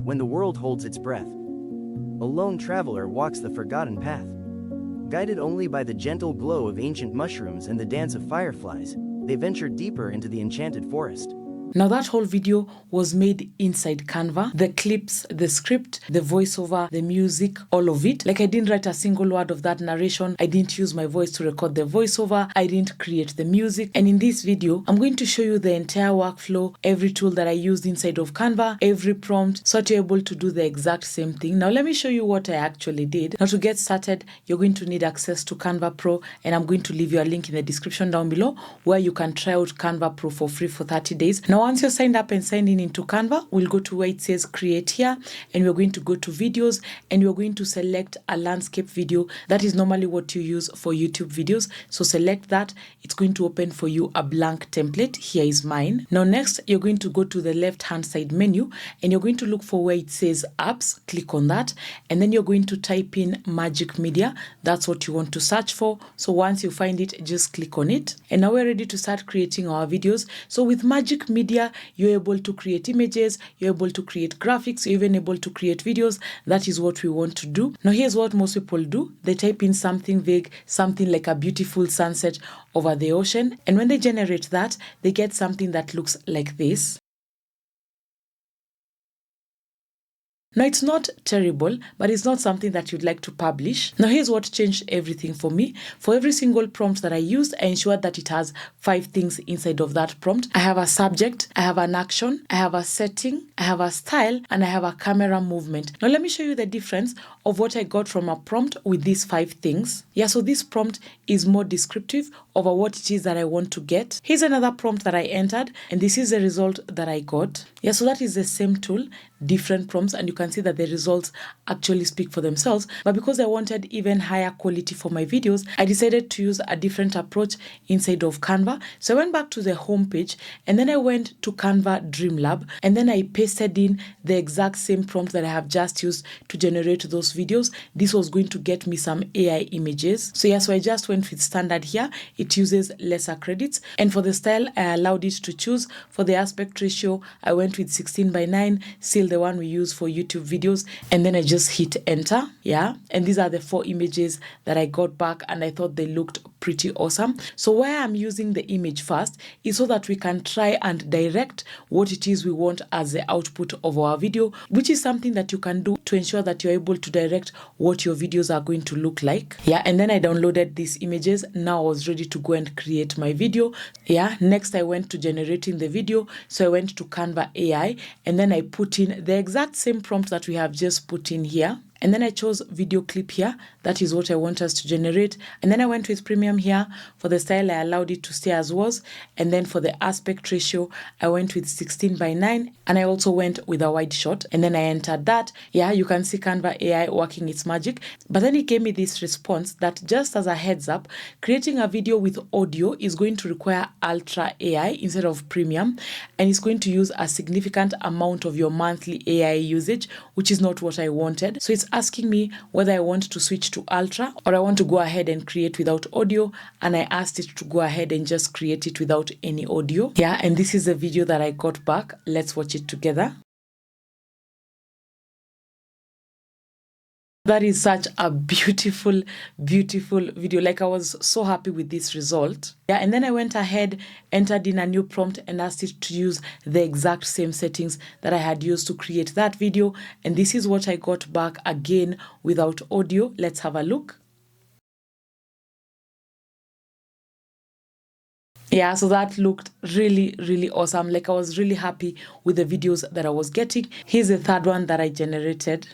When the world holds its breath, a lone traveler walks the forgotten path. Guided only by the gentle glow of ancient mushrooms and the dance of fireflies, they venture deeper into the enchanted forest. Now that whole video was made inside Canva. The clips, the script, the voiceover, the music, all of it. Like I didn't write a single word of that narration. I didn't use my voice to record the voiceover. I didn't create the music. And in this video, I'm going to show you the entire workflow, every tool that I used inside of Canva, every prompt, so that you're able to do the exact same thing. Now let me show you what I actually did. Now to get started, you're going to need access to Canva Pro, and I'm going to leave you a link in the description down below where you can try out Canva Pro for free for 30 days. Now once you're signed up and signed in into Canva, we'll go to where it says create here, and we're going to go to videos, and we're going to select a landscape video. That is normally what you use for YouTube videos. So select that. It's going to open for you a blank template. Here is mine. Now next, you're going to go to the left hand side menu, and you're going to look for where it says apps. Click on that, and then you're going to type in Magic Media. That's what you want to search for. So once you find it, just click on it. And now we're ready to start creating our videos. So with Magic Media, you're able to create images, you're able to create graphics, you're even able to create videos. That is what we want to do. Now here's what most people do. They type in something vague, something like a beautiful sunset over the ocean. And when they generate that, they get something that looks like this. Now, it's not terrible, but it's not something that you'd like to publish. Now, here's what changed everything for me. For every single prompt that I used, I ensured that it has 5 things inside of that prompt. I have a subject, I have an action, I have a setting, I have a style, and I have a camera movement. Now, let me show you the difference of what I got from a prompt with these 5 things. Yeah, so this prompt is more descriptive over what it is that I want to get. Here's another prompt that I entered, and this is the result that I got. Yeah, so that is the same tool, different prompts, and you can see that the results actually speak for themselves. But because I wanted even higher quality for my videos, I decided to use a different approach inside of Canva. So I went back to the home page, and then I went to Canva Dream Lab, and then I pasted in the exact same prompt that I have just used to generate those videos. This was going to get me some AI images. So yeah, so I just went with standard here. It uses lesser credits. And for the style, I allowed it to choose. For the aspect ratio, I went with 16:9, still the one we use for YouTube videos, and then I just hit enter. Yeah, and these are the 4 images that I got back, and I thought they looked pretty awesome. So why I'm using the image first is so that we can try and direct what it is we want as the output of our video, which is something that you can do to ensure that you're able to direct what your videos are going to look like. Yeah, and then I downloaded these images. Now I was ready to go and create my video. Yeah, next I went to generating the video. So I went to Canva AI, and then I put in the exact same prompt that we have just put in here. And then I chose video clip here. That is what I want us to generate. And then I went with premium here. For the style, I allowed it to stay as was. And then for the aspect ratio, I went with 16:9. And I also went with a wide shot. And then I entered that. Yeah, you can see Canva AI working its magic. But then it gave me this response that just as a heads up, creating a video with audio is going to require Ultra AI instead of premium. And it's going to use a significant amount of your monthly AI usage, which is not what I wanted. So it's asking me whether I want to switch to Ultra or I want to go ahead and create without audio, and I asked it to go ahead and just create it without any audio. Yeah, and this is the video that I got back. Let's watch it together. That is such a beautiful, beautiful video. Like, I was so happy with this result. Yeah, and then I went ahead, entered in a new prompt, and asked it to use the exact same settings that I had used to create that video. And this is what I got back again without audio. Let's have a look. Yeah, so that looked really, really awesome. Like, I was really happy with the videos that I was getting. Here's the third one that I generated.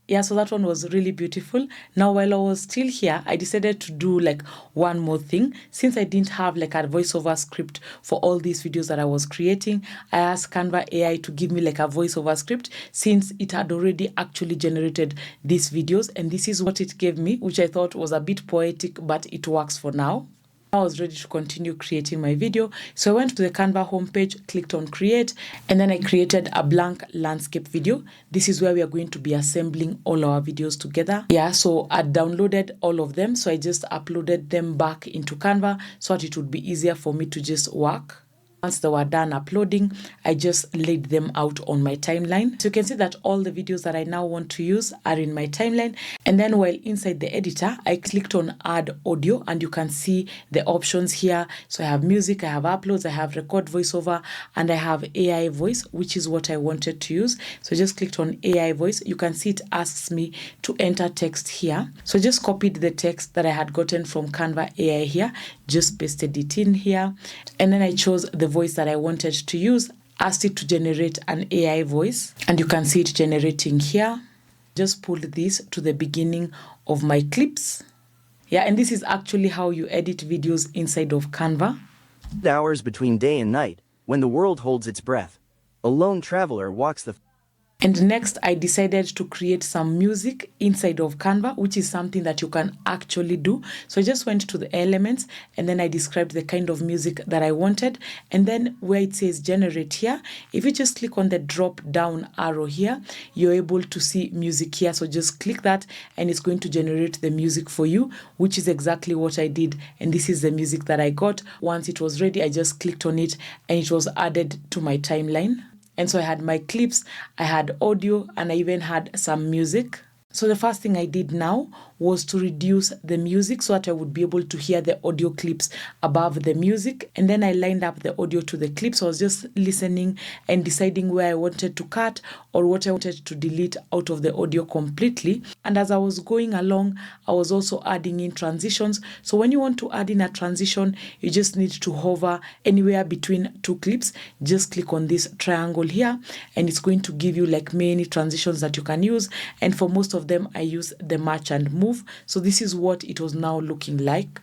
Yeah, so that one was really beautiful. Now, while I was still here, I decided to do like one more thing. Since I didn't have like a voiceover script for all these videos that I was creating, I asked Canva AI to give me like a voiceover script since it had already actually generated these videos. And this is what it gave me, which I thought was a bit poetic, but it works for now. I was ready to continue creating my video. So I went to the Canva homepage, clicked on create, and then I created a blank landscape video. This is where we are going to be assembling all our videos together. Yeah, so I downloaded all of them. So I just uploaded them back into Canva so that it would be easier for me to just work. Once they were done uploading, I just laid them out on my timeline. So you can see that all the videos that I now want to use are in my timeline. And then while inside the editor, I clicked on add audio, and you can see the options here. So I have music, I have uploads, I have record voiceover, and I have AI voice, which is what I wanted to use. So I just clicked on AI voice. You can see it asks me to enter text here. So I just copied the text that I had gotten from Canva AI here, just pasted it in here. And then I chose the voice that I wanted to use, asked it to generate an AI voice, and you can see it generating here. Just pulled this to the beginning of my clips. Yeah, and this is actually how you edit videos inside of Canva. Hours between day and night, when the world holds its breath, a lone traveler walks the And next, I decided to create some music inside of Canva, which is something that you can actually do. So I just went to the elements, and then I described the kind of music that I wanted. And then where it says generate here, if you just click on the drop down arrow here, you're able to see music here. So just click that, and it's going to generate the music for you, which is exactly what I did. And this is the music that I got. Once it was ready, I just clicked on it, and it was added to my timeline. And so I had my clips, I had audio, and I even had some music. So the first thing I did now was to reduce the music so that I would be able to hear the audio clips above the music. And then I lined up the audio to the clips. So I was just listening and deciding where I wanted to cut or what I wanted to delete out of the audio completely. And as I was going along, I was also adding in transitions. So when you want to add in a transition, you just need to hover anywhere between two clips. Just click on this triangle here, and it's going to give you like many transitions that you can use. And for most of them, I use the match and move. So this is what it was now looking like.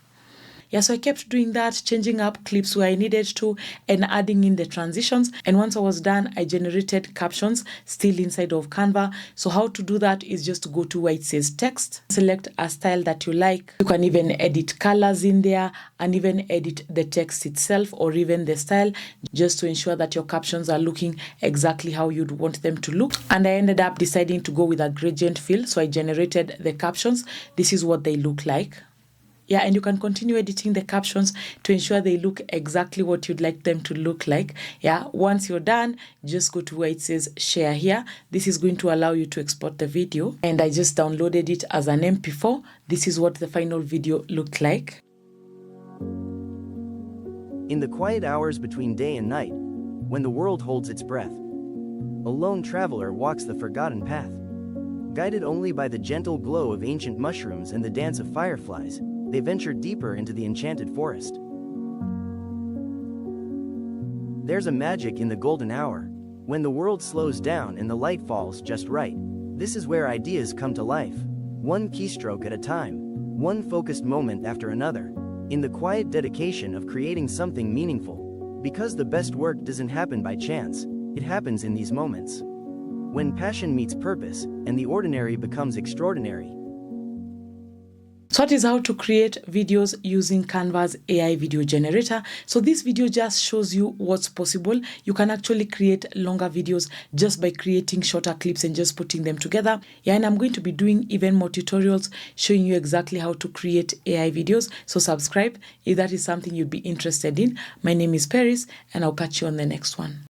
Yeah, so I kept doing that, changing up clips where I needed to and adding in the transitions. And once I was done, I generated captions still inside of Canva. So how to do that is just to go to where it says text, select a style that you like. You can even edit colors in there and even edit the text itself or even the style, just to ensure that your captions are looking exactly how you'd want them to look. And I ended up deciding to go with a gradient fill. So I generated the captions. This is what they look like. Yeah, and you can continue editing the captions to ensure they look exactly what you'd like them to look like. Yeah, once you're done, just go to where it says share here. This is going to allow you to export the video. And I just downloaded it as an MP4. This is what the final video looked like. In the quiet hours between day and night, when the world holds its breath, a lone traveler walks the forgotten path. Guided only by the gentle glow of ancient mushrooms and the dance of fireflies, they venture deeper into the enchanted forest. There's a magic in the golden hour, when the world slows down and the light falls just right. This is where ideas come to life, one keystroke at a time, one focused moment after another, in the quiet dedication of creating something meaningful. Because the best work doesn't happen by chance, it happens in these moments. When passion meets purpose, and the ordinary becomes extraordinary. So that is how to create videos using Canva's AI Video Generator. So this video just shows you what's possible. You can actually create longer videos just by creating shorter clips and just putting them together. Yeah, and I'm going to be doing even more tutorials showing you exactly how to create AI videos. So subscribe if that is something you'd be interested in. My name is Paris, and I'll catch you on the next one.